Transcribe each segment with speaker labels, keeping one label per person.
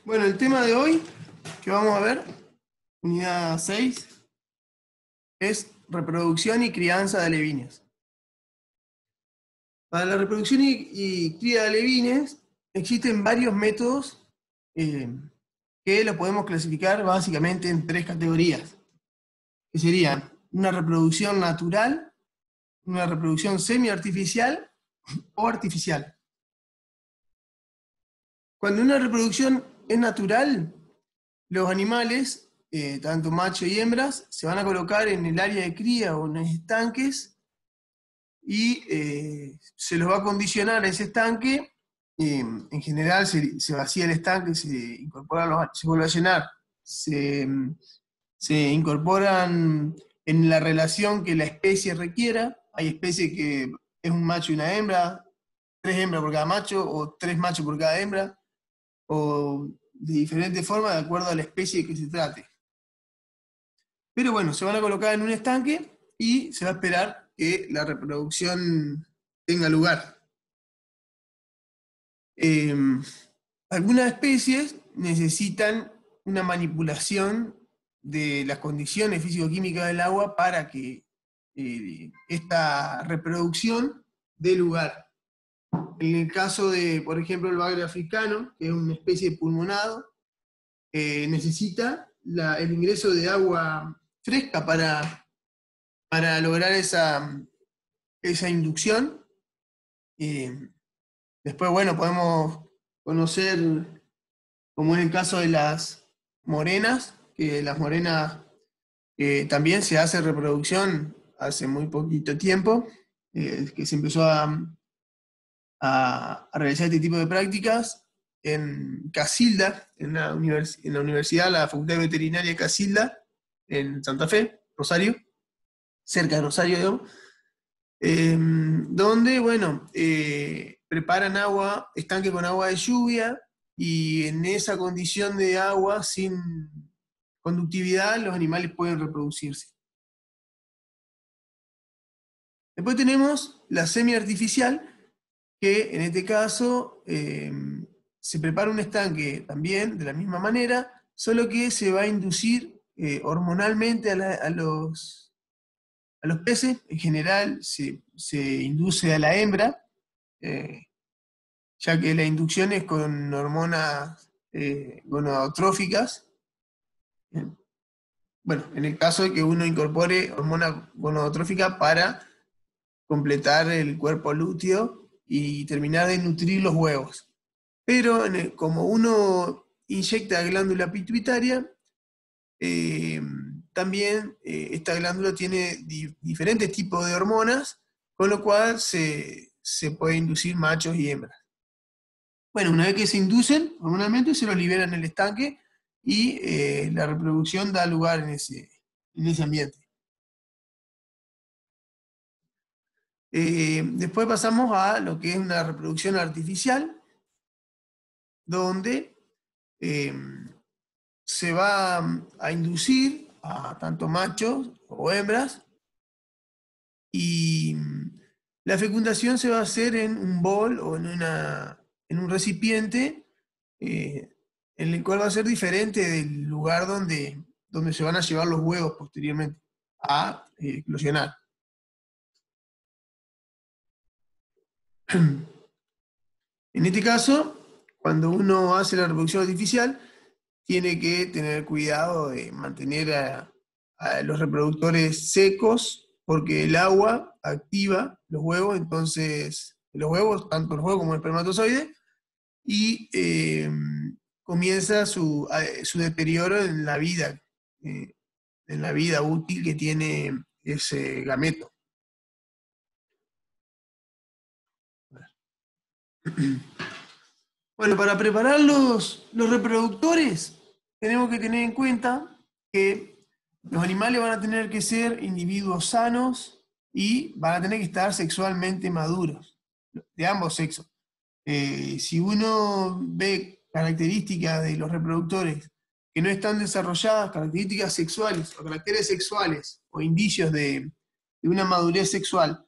Speaker 1: Bueno, el tema de hoy que vamos a ver, unidad 6, es reproducción y crianza de alevines. Para la reproducción y cría de alevines existen varios métodos que los podemos clasificar básicamente en tres categorías, que serían una reproducción natural, una reproducción semi-artificial o artificial. Cuando una reproducción es natural, los animales, tanto machos y hembras, se van a colocar en el área de cría o en los estanques y se los va a condicionar a ese estanque. En general se vacía el estanque, se vuelve a llenar, se incorporan en la relación que la especie requiera. Hay especies que es un macho y una hembra, 3 hembras por cada macho o 3 machos por cada hembra, o de diferentes formas de acuerdo a la especie que se trate. Pero bueno, se van a colocar en un estanque y se va a esperar que la reproducción tenga lugar. Algunas especies necesitan una manipulación de las condiciones físico-químicas del agua para que esta reproducción dé lugar. En el caso de, por ejemplo, el bagre africano, que es una especie de pulmonado, necesita el ingreso de agua fresca para lograr esa inducción. Después, bueno, podemos conocer, como es el caso de las morenas, que las morenas también se hace reproducción hace muy poquito tiempo, que se empezó a realizar este tipo de prácticas en Casilda, en la universidad, la Facultad de Veterinaria de Casilda, en Santa Fe, Rosario, cerca de Rosario, digamos, donde, bueno, preparan agua, estanque con agua de lluvia, y en esa condición de agua sin conductividad los animales pueden reproducirse. Después tenemos la semi-artificial, que en este caso se prepara un estanque también de la misma manera, solo que se va a inducir hormonalmente a los peces. En general se induce a la hembra, ya que la inducción es con hormonas gonadotróficas. Bueno, en el caso de que uno incorpore hormona gonadotrófica para completar el cuerpo lúteo y terminar de nutrir los huevos. Pero como uno inyecta glándula pituitaria, también esta glándula tiene diferentes tipos de hormonas, con lo cual se puede inducir machos y hembras. Bueno, una vez que se inducen, hormonalmente se los liberan en el estanque y la reproducción da lugar en ese ambiente. Después pasamos a lo que es una reproducción artificial, donde se va a inducir a tanto machos o hembras, y la fecundación se va a hacer en un bol o en un recipiente, en el cual va a ser diferente del lugar donde se van a llevar los huevos posteriormente a eclosionar. En este caso, cuando uno hace la reproducción artificial, tiene que tener cuidado de mantener a los reproductores secos, porque el agua activa los huevos, entonces los huevos, tanto los huevos como el espermatozoide, y comienza su deterioro en la vida útil que tiene ese gameto. Bueno, para preparar los reproductores, tenemos que tener en cuenta que los animales van a tener que ser individuos sanos y van a tener que estar sexualmente maduros, de ambos sexos. Si uno ve características de los reproductores que no están desarrolladas, características sexuales o caracteres sexuales o indicios de una madurez sexual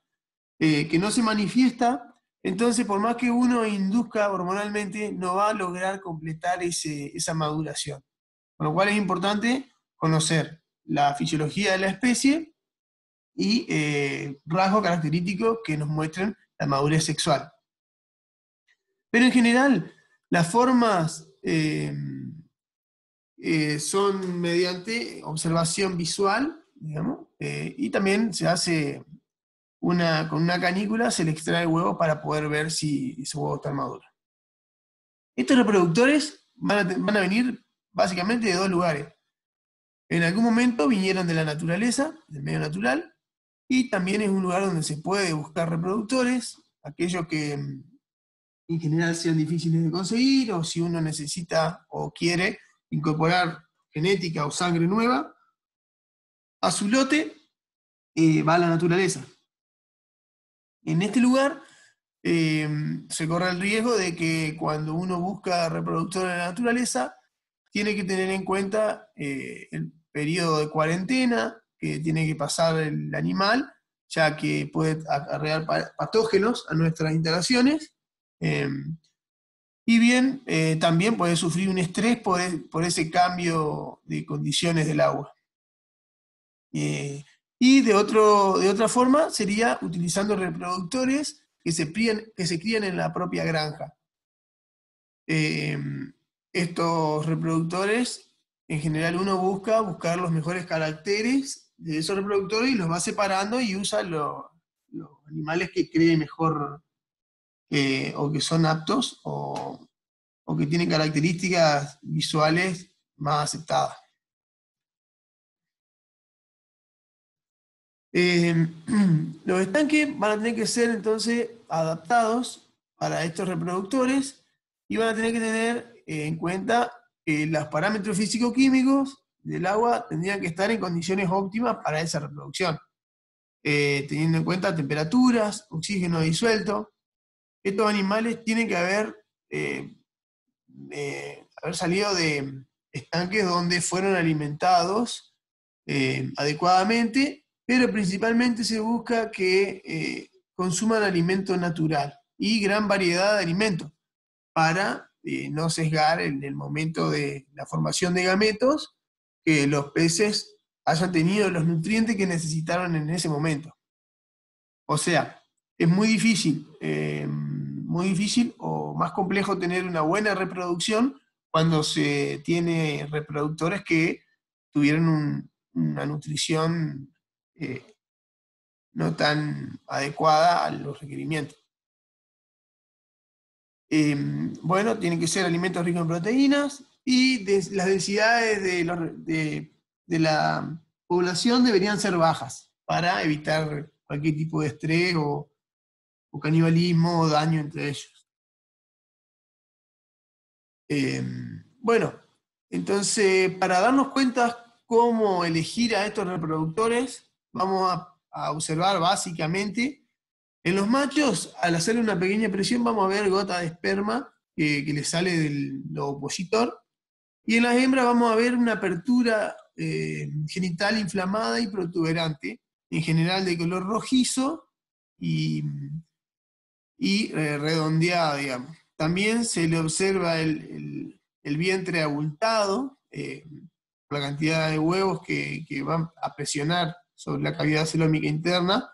Speaker 1: que no se manifiesta, Entonces, por más que uno induzca hormonalmente, no va a lograr completar esa maduración. Con lo cual es importante conocer la fisiología de la especie y rasgos característicos que nos muestren la madurez sexual. Pero en general, las formas son mediante observación visual, digamos, y también se hace con una canícula, se le extrae el huevo para poder ver si ese huevo está maduro. Estos reproductores van a venir básicamente de dos lugares. En algún momento vinieron de la naturaleza, del medio natural, y también es un lugar donde se puede buscar reproductores, aquellos que en general sean difíciles de conseguir, o si uno necesita o quiere incorporar genética o sangre nueva a su lote, va a la naturaleza. En este lugar se corre el riesgo de que cuando uno busca reproductores en la naturaleza, tiene que tener en cuenta el periodo de cuarentena que tiene que pasar el animal, ya que puede acarrear patógenos a nuestras instalaciones. Y bien, también puede sufrir un estrés por ese cambio de condiciones del agua. Y de otra forma sería utilizando reproductores que se crían en la propia granja. Estos reproductores, en general uno buscar los mejores caracteres de esos reproductores y los va separando y usa los animales que cree mejor o que son aptos o que tienen características visuales más aceptadas. Los estanques van a tener que ser entonces adaptados para estos reproductores y van a tener que tener en cuenta que los parámetros físico-químicos del agua tendrían que estar en condiciones óptimas para esa reproducción, teniendo en cuenta temperaturas, oxígeno disuelto. Estos animales tienen que haber salido de estanques donde fueron alimentados adecuadamente, pero principalmente se busca que consuman alimento natural y gran variedad de alimentos para no sesgar en el momento de la formación de gametos, que los peces hayan tenido los nutrientes que necesitaron en ese momento. O sea, es muy difícil o más complejo tener una buena reproducción cuando se tiene reproductores que tuvieron una nutrición no tan adecuada a los requerimientos. Bueno, tienen que ser alimentos ricos en proteínas y las densidades de la población deberían ser bajas para evitar cualquier tipo de estrés o canibalismo o daño entre ellos. Bueno, entonces para darnos cuenta cómo elegir a estos reproductores, vamos a observar básicamente en los machos, al hacerle una pequeña presión, vamos a ver gota de esperma que le sale del opositor. Y en las hembras vamos a ver una apertura genital inflamada y protuberante, en general de color rojizo y redondeada, digamos. También se le observa el vientre abultado, por la cantidad de huevos que van a presionar sobre la cavidad celómica interna.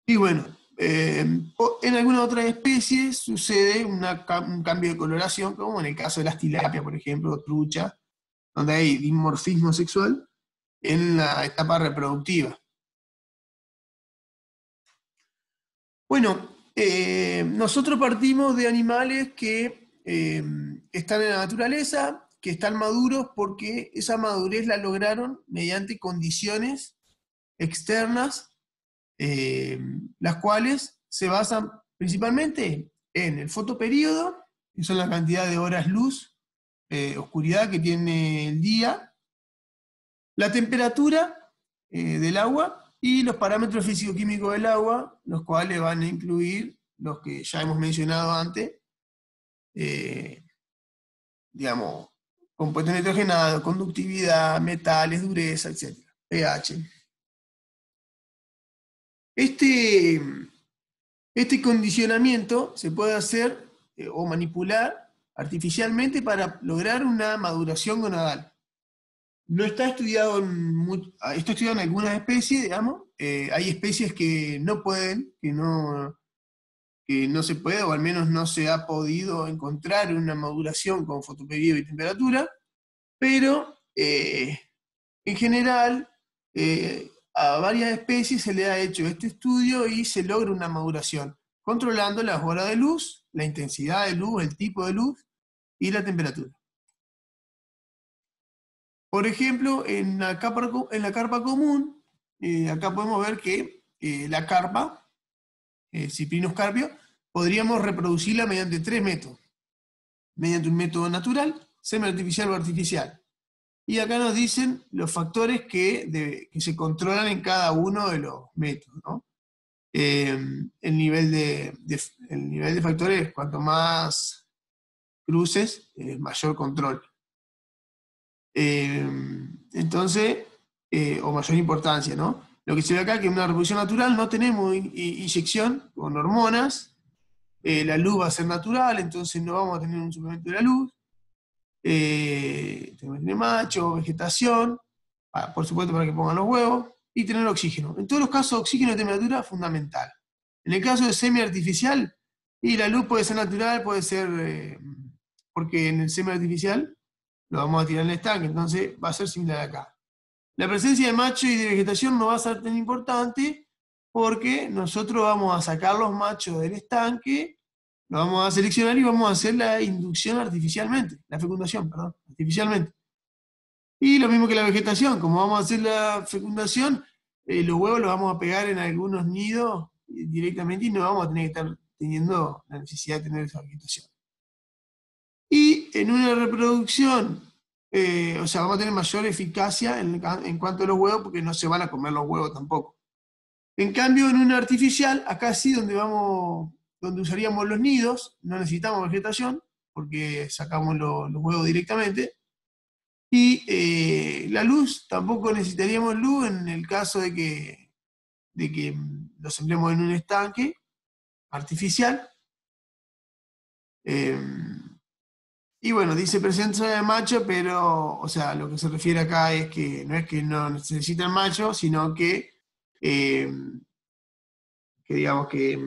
Speaker 1: Y bueno, en algunas otras especies sucede un cambio de coloración, como en el caso de las tilapias, por ejemplo, o trucha, donde hay dimorfismo sexual en la etapa reproductiva. Bueno, nosotros partimos de animales que están en la naturaleza, que están maduros porque esa madurez la lograron mediante condiciones externas, las cuales se basan principalmente en el fotoperíodo, que son la cantidad de horas luz, oscuridad que tiene el día, la temperatura del agua y los parámetros físico-químicos del agua, los cuales van a incluir los que ya hemos mencionado antes, digamos, compuestos nitrogenados, conductividad, metales, dureza, etc. pH. Este Este condicionamiento se puede hacer o manipular artificialmente para lograr una maduración gonadal. No está estudiado está estudiado en algunas especies, digamos. Hay especies que no pueden, que no se puede, o al menos no se ha podido encontrar una maduración con fotoperiodo y temperatura, pero en general a varias especies se le ha hecho este estudio y se logra una maduración, controlando las horas de luz, la intensidad de luz, el tipo de luz y la temperatura. Por ejemplo, en la carpa común, acá podemos ver que la carpa, Cyprinus carpio, podríamos reproducirla mediante 3 métodos. Mediante un método natural, semiartificial o artificial. Y acá nos dicen los factores que se controlan en cada uno de los métodos, ¿no? El nivel de factores, cuanto más cruces, mayor control. Entonces, o mayor importancia, ¿no? Lo que se ve acá es que en una reproducción natural no tenemos inyección con hormonas, la luz va a ser natural, entonces no vamos a tener un suplemento de la luz, tener macho, vegetación, por supuesto para que pongan los huevos, y tener oxígeno. En todos los casos, oxígeno y temperatura fundamental. En el caso de semi-artificial, y la luz puede ser natural, puede ser, porque en el semi-artificial lo vamos a tirar en el estanque, entonces va a ser similar acá. La presencia de macho y de vegetación no va a ser tan importante porque nosotros vamos a sacar los machos del estanque, los vamos a seleccionar y vamos a hacer la inducción artificialmente, la fecundación, perdón, artificialmente. Y lo mismo que la vegetación, como vamos a hacer la fecundación, los huevos los vamos a pegar en algunos nidos directamente y no vamos a tener que estar teniendo la necesidad de tener esa vegetación. Y en una reproducción, o sea, vamos a tener mayor eficacia en cuanto a los huevos porque no se van a comer los huevos tampoco. En cambio, en una artificial, acá sí donde usaríamos los nidos, no necesitamos vegetación porque sacamos los huevos directamente. Y la luz, tampoco necesitaríamos luz en el caso de que los sembremos en un estanque artificial. Y bueno, dice presencia de macho, pero, o sea, lo que se refiere acá es que no necesitan macho, sino eh, que digamos que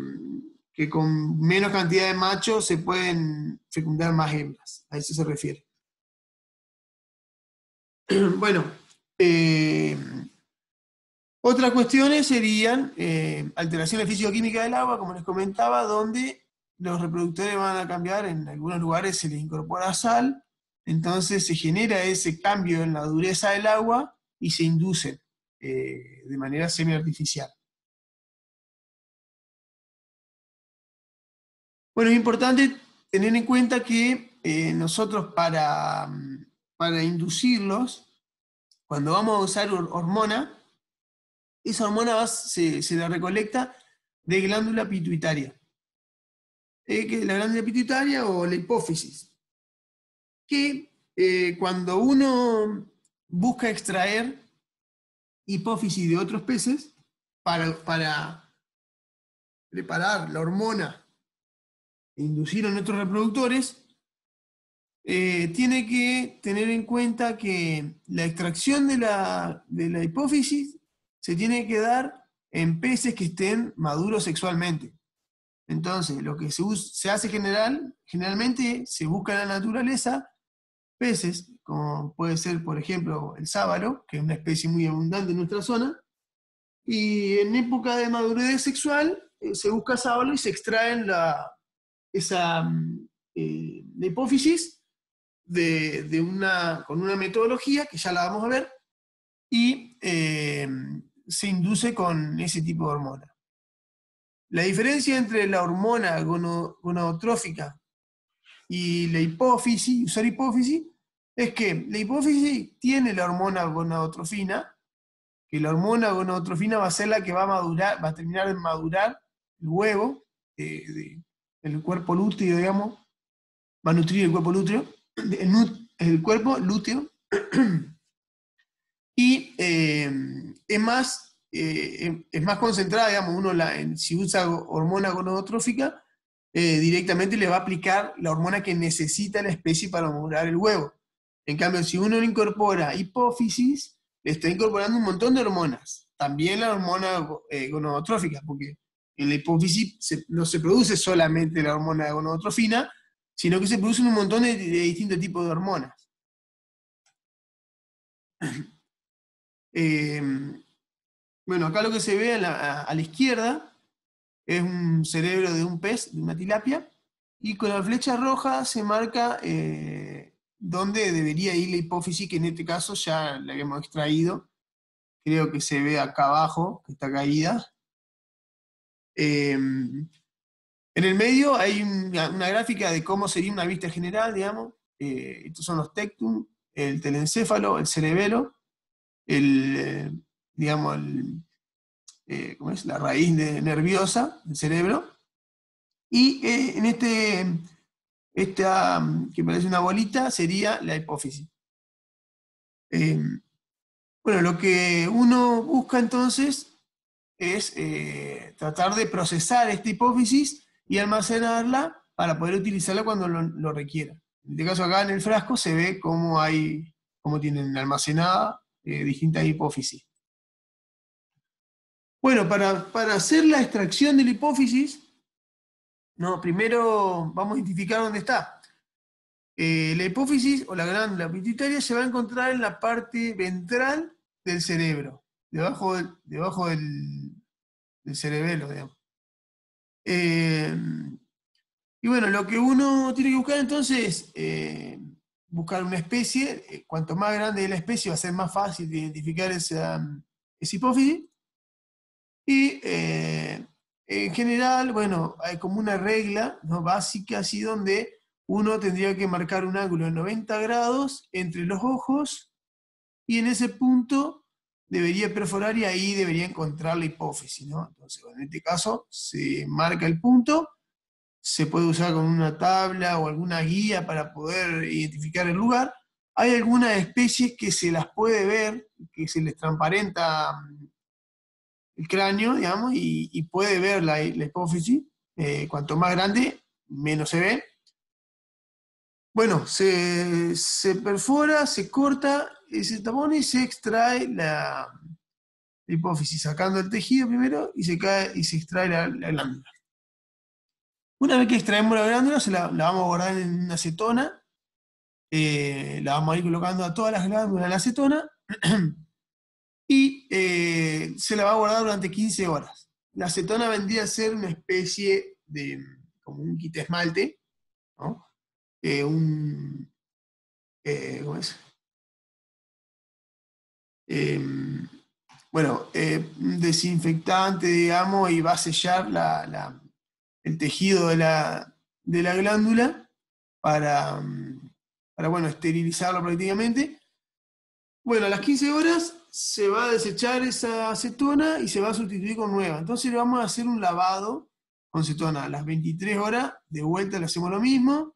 Speaker 1: con menos cantidad de machos se pueden fecundar más hembras. A eso se refiere. Bueno, otras cuestiones serían alteraciones físico-químicas del agua, como les comentaba, donde los reproductores van a cambiar, en algunos lugares se les incorpora sal, entonces se genera ese cambio en la dureza del agua y se induce de manera semi-artificial. Bueno, es importante tener en cuenta que nosotros para inducirlos, cuando vamos a usar hormona, esa hormona se la recolecta de glándula pituitaria. Que la glándula pituitaria o la hipófisis, que cuando uno busca extraer hipófisis de otros peces para preparar la hormona e inducir a nuestros reproductores, tiene que tener en cuenta que la extracción de la hipófisis se tiene que dar en peces que estén maduros sexualmente. Entonces, lo que se hace generalmente se busca en la naturaleza peces, como puede ser, por ejemplo, el sábalo, que es una especie muy abundante en nuestra zona, y en época de madurez sexual se busca sábalo y se extraen la hipófisis con una metodología que ya la vamos a ver, y se induce con ese tipo de hormona. La diferencia entre la hormona gonadotrófica y la hipófisis, usar hipófisis, es que la hipófisis tiene la hormona gonadotrofina, que la hormona gonadotrofina va a ser la que va a terminar de madurar el huevo, el cuerpo lúteo, digamos, va a nutrir el cuerpo lúteo, el cuerpo lúteo, y es más es más concentrada, digamos, si usa hormona gonadotrófica, directamente le va a aplicar la hormona que necesita la especie para ovular el huevo. En cambio, si uno le incorpora hipófisis, le está incorporando un montón de hormonas. También la hormona gonadotrófica, porque en la hipófisis no se produce solamente la hormona gonadotrofina, sino que se producen un montón de distintos tipos de hormonas. Bueno, acá lo que se ve a la izquierda es un cerebro de un pez, de una tilapia, y con la flecha roja se marca dónde debería ir la hipófisis, que en este caso ya la habíamos extraído. Creo que se ve acá abajo, que está caída. En el medio hay una gráfica de cómo sería una vista general, digamos. Estos son los tectum, el telencéfalo, el cerebelo, digamos, ¿cómo es? La raíz nerviosa del cerebro. Y en esta que parece una bolita sería la hipófisis. Bueno, lo que uno busca entonces es tratar de procesar esta hipófisis y almacenarla para poder utilizarla cuando lo requiera. En este caso acá en el frasco se ve cómo tienen almacenada distintas hipófisis. Bueno, para hacer la extracción de la hipófisis, no, primero vamos a identificar dónde está. La hipófisis o la glándula pituitaria se va a encontrar en la parte ventral del cerebro, debajo del cerebelo, digamos. Y bueno, lo que uno tiene que buscar entonces es buscar una especie. Cuanto más grande es la especie, va a ser más fácil de identificar esa hipófisis. Y en general, bueno, hay como una regla, ¿no?, básica, así, donde uno tendría que marcar un ángulo de 90 grados entre los ojos, y en ese punto debería perforar y ahí debería encontrar la hipófisis, ¿no? Entonces, bueno, en este caso se marca el punto, se puede usar con una tabla o alguna guía para poder identificar el lugar. Hay algunas especies que se las puede ver, que se les transparenta el cráneo, digamos, y puede ver la hipófisis. Cuanto más grande, menos se ve. Bueno, se perfora, se corta ese tapón y se extrae la hipófisis, sacando el tejido primero y se extrae la glándula. Una vez que extraemos la glándula, la vamos a guardar en una acetona, la vamos a ir colocando a todas las glándulas en la acetona y se la va a guardar durante 15 horas. La acetona vendría a ser una especie de, como un quita esmalte, ¿no? ¿Cómo es? Bueno, un desinfectante, digamos, y va a sellar el tejido de la glándula para, bueno, esterilizarlo prácticamente. Bueno, a las 15 horas se va a desechar esa acetona y se va a sustituir con nueva. Entonces le vamos a hacer un lavado con acetona. A las 23 horas, de vuelta le hacemos lo mismo.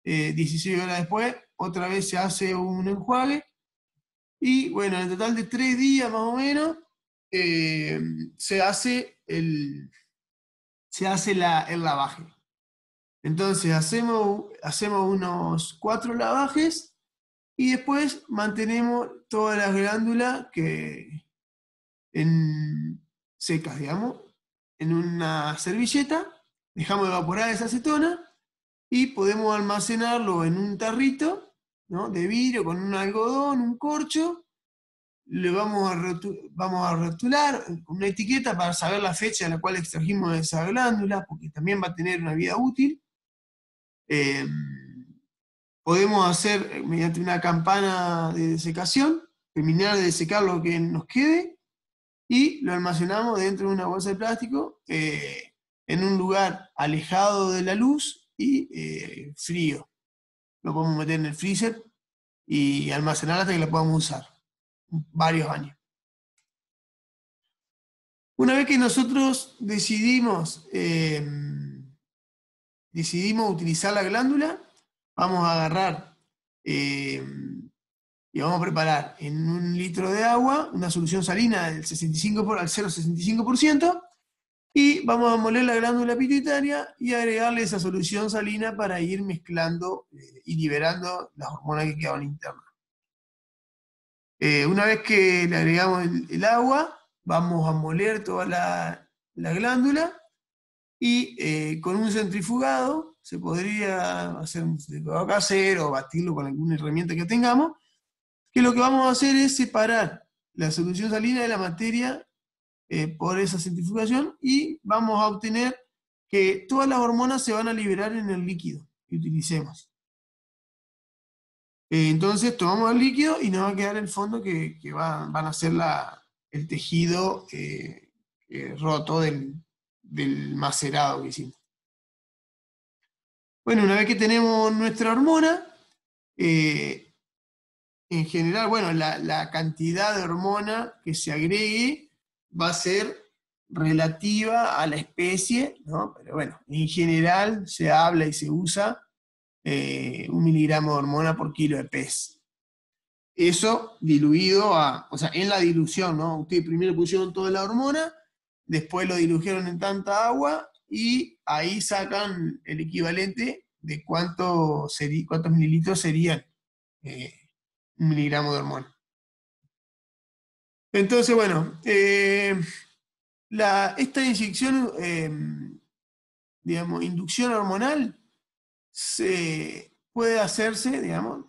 Speaker 1: 16 horas después, otra vez se hace un enjuague. Y bueno, en total de 3 días más o menos, se hace el lavaje. Entonces hacemos unos 4 lavajes y después mantenemos todas las glándulas secas, digamos, en una servilleta, dejamos evaporar esa acetona y podemos almacenarlo en un tarrito, ¿no?, de vidrio con un algodón, un corcho. Le vamos a rotular con una etiqueta para saber la fecha en la cual extrajimos esa glándula, porque también va a tener una vida útil. Podemos hacer, mediante una campana de desecación, terminar de desecar lo que nos quede y lo almacenamos dentro de una bolsa de plástico, en un lugar alejado de la luz y frío. Lo podemos meter en el freezer y almacenar hasta que lo podamos usar varios años. Una vez que nosotros decidimos utilizar la glándula, vamos a agarrar y vamos a preparar en 1 litro de agua una solución salina del 65 al 0,65%, y vamos a moler la glándula pituitaria y agregarle esa solución salina para ir mezclando y liberando las hormonas que quedaban internas. Una vez que le agregamos el agua, vamos a moler toda la glándula, y con un centrifugado se podría hacer un centrifugado casero o batirlo con alguna herramienta que tengamos, que lo que vamos a hacer es separar la solución salina de la materia por esa centrifugación, y vamos a obtener que todas las hormonas se van a liberar en el líquido que utilicemos. Entonces tomamos el líquido y nos va a quedar el fondo que van a ser el tejido roto del macerado que hicimos. Bueno, una vez que tenemos nuestra hormona, en general, bueno, la cantidad de hormona que se agregue va a ser relativa a la especie, ¿no? Pero bueno, en general se habla y se usa 1 miligramo de hormona por kilo de pez. Eso diluido o sea, en la dilución, ¿no? Ustedes primero pusieron toda la hormona, después lo diluyeron en tanta agua, y ahí sacan el equivalente de cuántos mililitros serían 1 miligramo de hormona. Entonces, bueno, esta inyección, digamos, inducción hormonal, puede hacerse, digamos,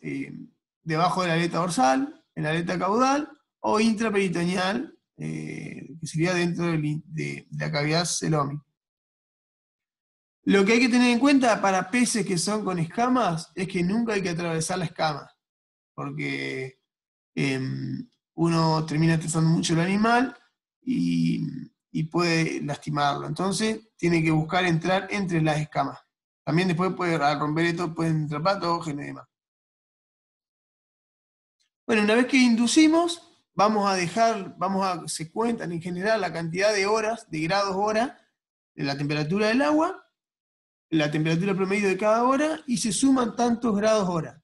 Speaker 1: debajo de la aleta dorsal, en la aleta caudal, o intraperitoneal, que sería dentro de la cavidad celómica. Lo que hay que tener en cuenta para peces que son con escamas es que nunca hay que atravesar la escama, porque uno termina estresando mucho el animal y puede lastimarlo. Entonces tiene que buscar entrar entre las escamas. También después al romper esto pueden entrar patógenos y demás. Bueno, una vez que inducimos, se cuentan en general la cantidad de horas, de grados hora, de la temperatura del agua, la temperatura promedio de cada hora, y se suman tantos grados hora.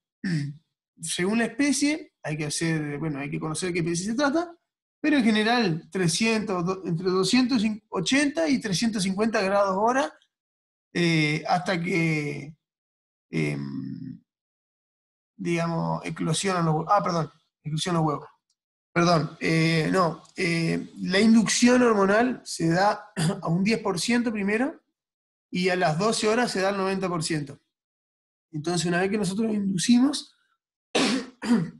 Speaker 1: Según la especie, hay que conocer qué especie se trata, pero en general entre 280 y 350 grados hora, hasta que, digamos, eclosionan los huevos. Eclosionan los huevos. Perdón, no. La inducción hormonal se da a un 10% primero, y a las 12 horas se da el 90%. Entonces, una vez que nosotros inducimos al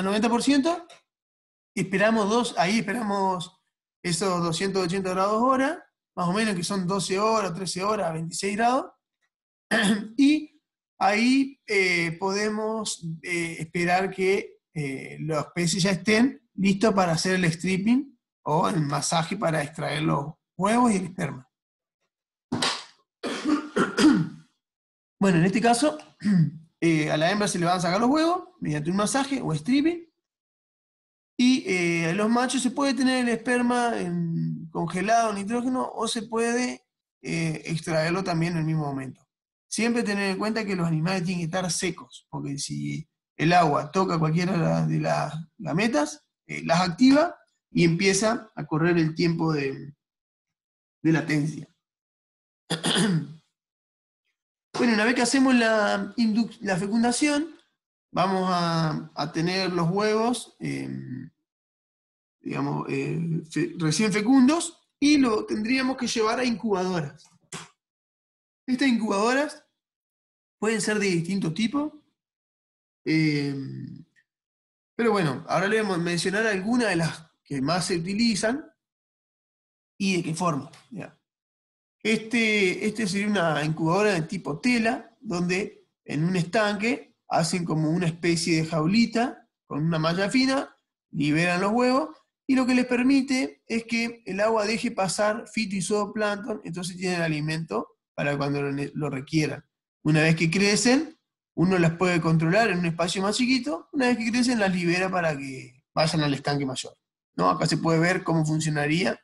Speaker 1: 90%, ahí esperamos esos 280 grados hora, más o menos, que son 12 horas, 13 horas, 26 grados, y ahí podemos esperar que los peces ya estén listos para hacer el stripping o el masaje para extraer los huevos y el esperma. Bueno, en este caso, a la hembra se le van a sacar los huevos mediante un masaje o stripping, y a los machos se puede tener el esperma congelado en nitrógeno, o se puede extraerlo también en el mismo momento. Siempre tener en cuenta que los animales tienen que estar secos, porque si el agua toca cualquiera de las gametas, las activa y empieza a correr el tiempo de latencia. Bueno, una vez que hacemos la fecundación, vamos a tener los huevos, digamos, recién fecundos, y lo tendríamos que llevar a incubadoras. Estas incubadoras pueden ser de distintos tipos, pero bueno, ahora le vamos a mencionar algunas de las que más se utilizan y de qué forma. Este sería una incubadora de tipo tela, donde en un estanque hacen como una especie de jaulita con una malla fina, liberan los huevos, y lo que les permite es que el agua deje pasar fito y zooplancton, entonces tienen alimento para cuando lo requieran. Una vez que crecen, uno las puede controlar en un espacio más chiquito. Una vez que crecen, las libera para que vayan al estanque mayor, ¿no? Acá se puede ver cómo funcionaría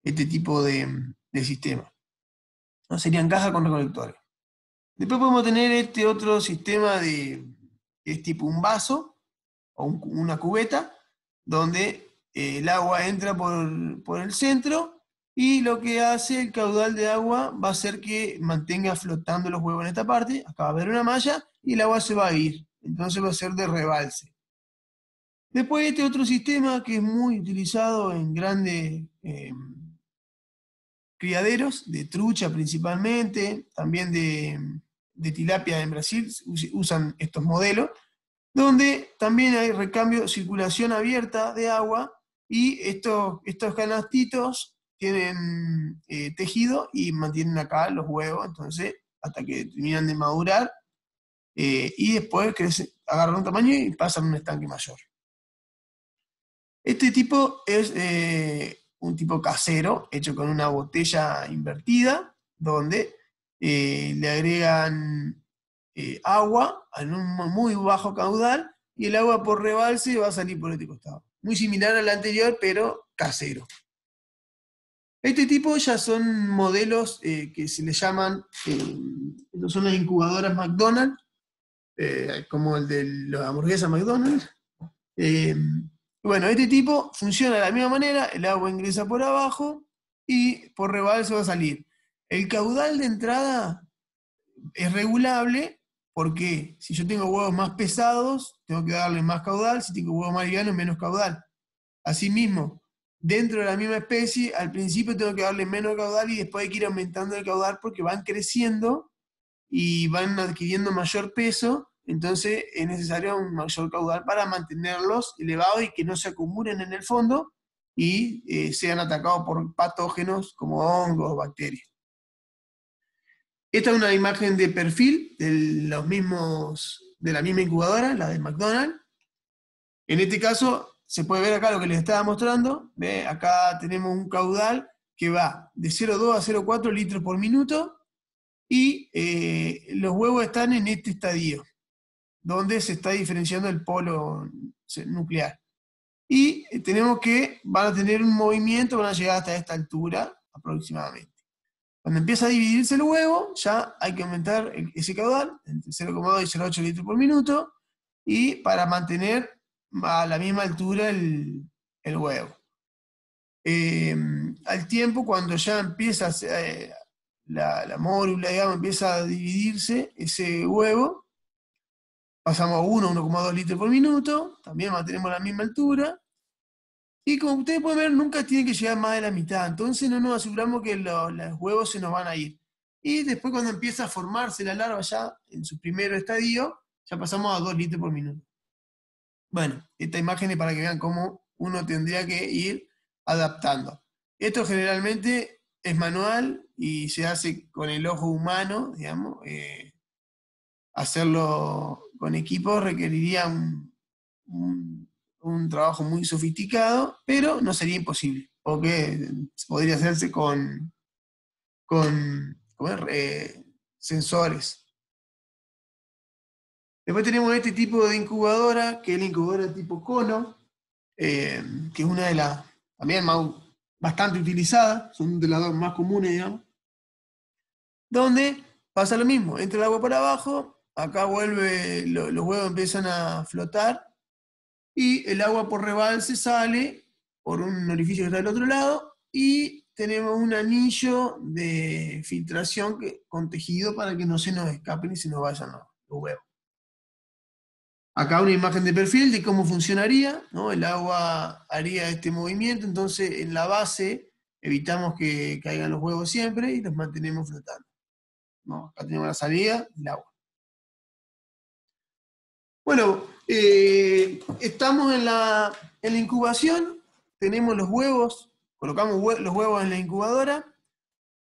Speaker 1: este tipo de sistema. ¿No? Serían cajas con recolectores. Después podemos tener este otro sistema de es tipo un vaso o una cubeta, donde el agua entra por el centro y lo que hace el caudal de agua va a hacer que mantenga flotando los huevos en esta parte. Acá va a haber una malla y el agua se va a ir, entonces va a ser de rebalse. Después este otro sistema que es muy utilizado en grandes criaderos, de trucha principalmente, también de tilapia en Brasil, usan estos modelos, donde también hay recambio, circulación abierta de agua y estos canastitos tienen tejido y mantienen acá los huevos, entonces hasta que terminan de madurar y después agarran un tamaño y pasan a un estanque mayor. Este tipo es un tipo casero, hecho con una botella invertida, donde le agregan agua en un muy bajo caudal y el agua por rebalse va a salir por este costado. Muy similar al anterior, pero casero. Este tipo ya son modelos que se le llaman, son las incubadoras McDonald's, como el de la hamburguesa McDonald's. Bueno, este tipo funciona de la misma manera, el agua ingresa por abajo y por rebalse va a salir. El caudal de entrada es regulable porque si yo tengo huevos más pesados, tengo que darle más caudal, si tengo huevos más livianos, menos caudal. Asimismo, dentro de la misma especie, al principio tengo que darle menos caudal y después hay que ir aumentando el caudal porque van creciendo y van adquiriendo mayor peso, entonces es necesario un mayor caudal para mantenerlos elevados y que no se acumulen en el fondo y sean atacados por patógenos como hongos o bacterias. Esta es una imagen de perfil de la misma incubadora, la de McDonald's. En este caso, se puede ver acá lo que les estaba mostrando. ¿Ve? Acá tenemos un caudal que va de 0,2 a 0,4 litros por minuto y los huevos están en este estadio, donde se está diferenciando el polo nuclear. Y tenemos que van a tener un movimiento, van a llegar hasta esta altura aproximadamente. Cuando empieza a dividirse el huevo, ya hay que aumentar ese caudal, entre 0,2 y 0,8 litros por minuto, y para mantener a la misma altura el huevo. Al tiempo, cuando ya empieza la mórula, digamos, empieza a dividirse ese huevo, pasamos a 1,2 litros por minuto, también mantenemos la misma altura, y como ustedes pueden ver, nunca tiene que llegar más de la mitad, entonces no nos aseguramos que los huevos se nos van a ir. Y después cuando empieza a formarse la larva ya en su primer estadio, ya pasamos a 2 litros por minuto. Bueno, esta imagen es para que vean cómo uno tendría que ir adaptando. Esto generalmente es manual y se hace con el ojo humano, digamos. Hacerlo con equipo requeriría un trabajo muy sofisticado, pero no sería imposible, porque podría hacerse con sensores. Después tenemos este tipo de incubadora, que es la incubadora tipo cono, que es una de las también bastante utilizadas, son de las dos más comunes, digamos, donde pasa lo mismo, entra el agua por abajo, acá vuelve, los huevos empiezan a flotar, y el agua por rebalse sale por un orificio que está del otro lado, y tenemos un anillo de filtración con tejido para que no se nos escapen y se nos vayan los huevos. Acá una imagen de perfil de cómo funcionaría, ¿no? El agua haría este movimiento, entonces en la base evitamos que caigan los huevos siempre y los mantenemos flotando, ¿no? Acá tenemos la salida del agua. Bueno, estamos en la incubación, tenemos los huevos, colocamos los huevos en la incubadora.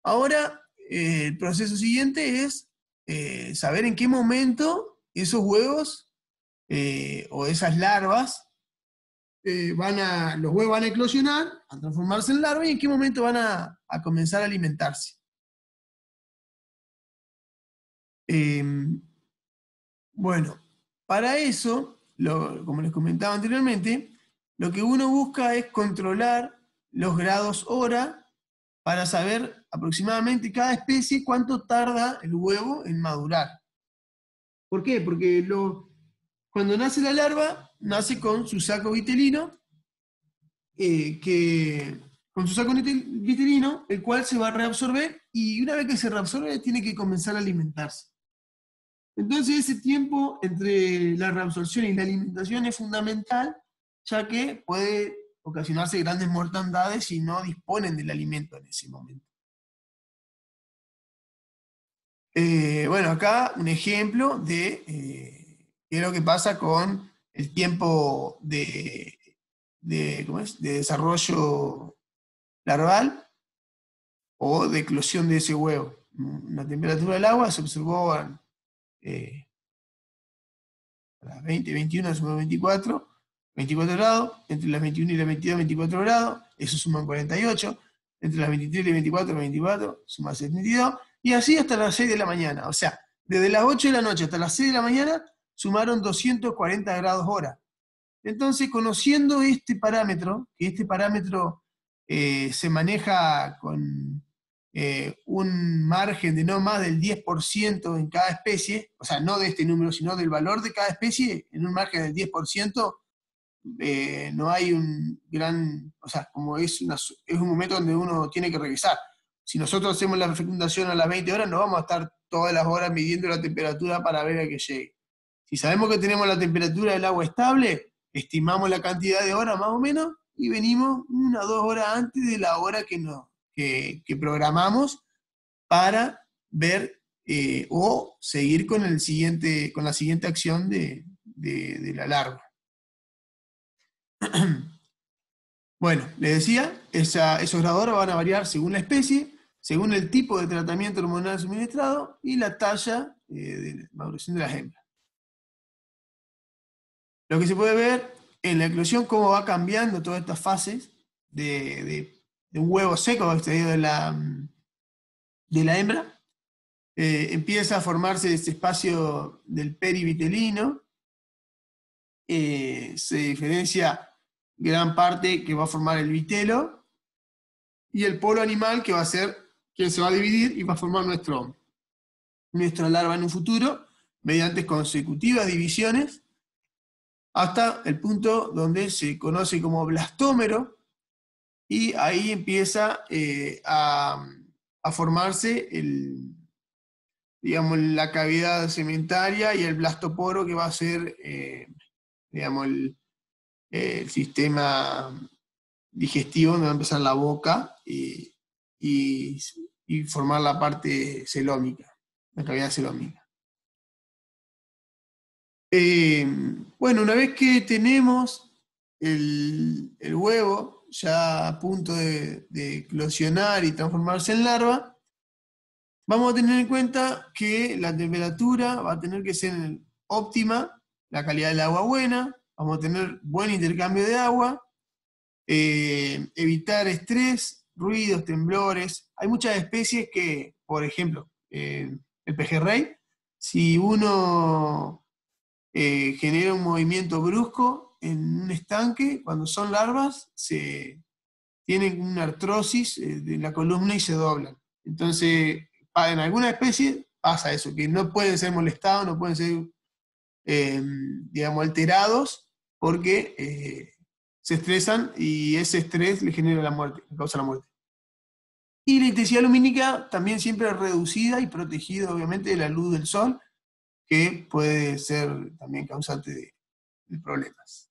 Speaker 1: Ahora, el proceso siguiente es saber en qué momento esos huevos o esas larvas, los huevos van a eclosionar, a transformarse en larvas, y en qué momento van a comenzar a alimentarse. Bueno, para eso, como les comentaba anteriormente, lo que uno busca es controlar los grados hora para saber aproximadamente cada especie cuánto tarda el huevo en madurar. ¿Por qué? Porque Cuando nace la larva, nace con su saco vitelino, el cual se va a reabsorber, y una vez que se reabsorbe, tiene que comenzar a alimentarse. Entonces, ese tiempo entre la reabsorción y la alimentación es fundamental, ya que puede ocasionarse grandes mortandades si no disponen del alimento en ese momento. Bueno, acá un ejemplo de qué es lo que pasa con el tiempo ¿cómo es? De desarrollo larval o de eclosión de ese huevo. La temperatura del agua se observó a las 20, 21, suma 24 grados, entre las 21 y las 22, 24 grados, eso suman 48, entre las 23 y las 24 suma 72, y así hasta las 6 de la mañana. O sea, desde las 8 de la noche hasta las 6 de la mañana sumaron 240 grados hora. Entonces, conociendo este parámetro, que este parámetro se maneja con un margen de no más del 10% en cada especie, o sea, no de este número, sino del valor de cada especie, en un margen del 10%, no hay un gran, o sea, como es un momento donde uno tiene que revisar. Si nosotros hacemos la fecundación a las 20 horas, no vamos a estar todas las horas midiendo la temperatura para ver a qué llegue. Si sabemos que tenemos la temperatura del agua estable, estimamos la cantidad de horas más o menos y venimos 1 o 2 horas antes de la hora que programamos para ver o seguir con la siguiente acción de la larva. Bueno, les decía, esos grados van a variar según la especie, según el tipo de tratamiento hormonal suministrado y la talla de maduración de las hembras. Lo que se puede ver en la eclosión, cómo va cambiando todas estas fases de un huevo seco extraído de la hembra. Empieza a formarse este espacio del perivitelino. Se diferencia gran parte que va a formar el vitelo y el polo animal que va a ser quien se va a dividir y va a formar nuestra larva en un futuro mediante consecutivas divisiones hasta el punto donde se conoce como blastómero, y ahí empieza a formarse digamos, la cavidad sementaria y el blastoporo, que va a ser digamos, el sistema digestivo, donde va a empezar la boca y formar la parte celómica, la cavidad celómica. Bueno, una vez que tenemos el huevo ya a punto de eclosionar y transformarse en larva, vamos a tener en cuenta que la temperatura va a tener que ser óptima, la calidad del agua buena, vamos a tener buen intercambio de agua, evitar estrés, ruidos, temblores. Hay muchas especies que, por ejemplo, el pejerrey, si uno genera un movimiento brusco en un estanque, cuando son larvas, tienen una artrosis de la columna y se doblan. Entonces, en alguna especie pasa eso, que no pueden ser molestados, no pueden ser, digamos, alterados, porque se estresan y ese estrés le genera la muerte, le causa la muerte. Y la intensidad lumínica también siempre es reducida y protegida, obviamente, de la luz del sol, que puede ser también causante de problemas.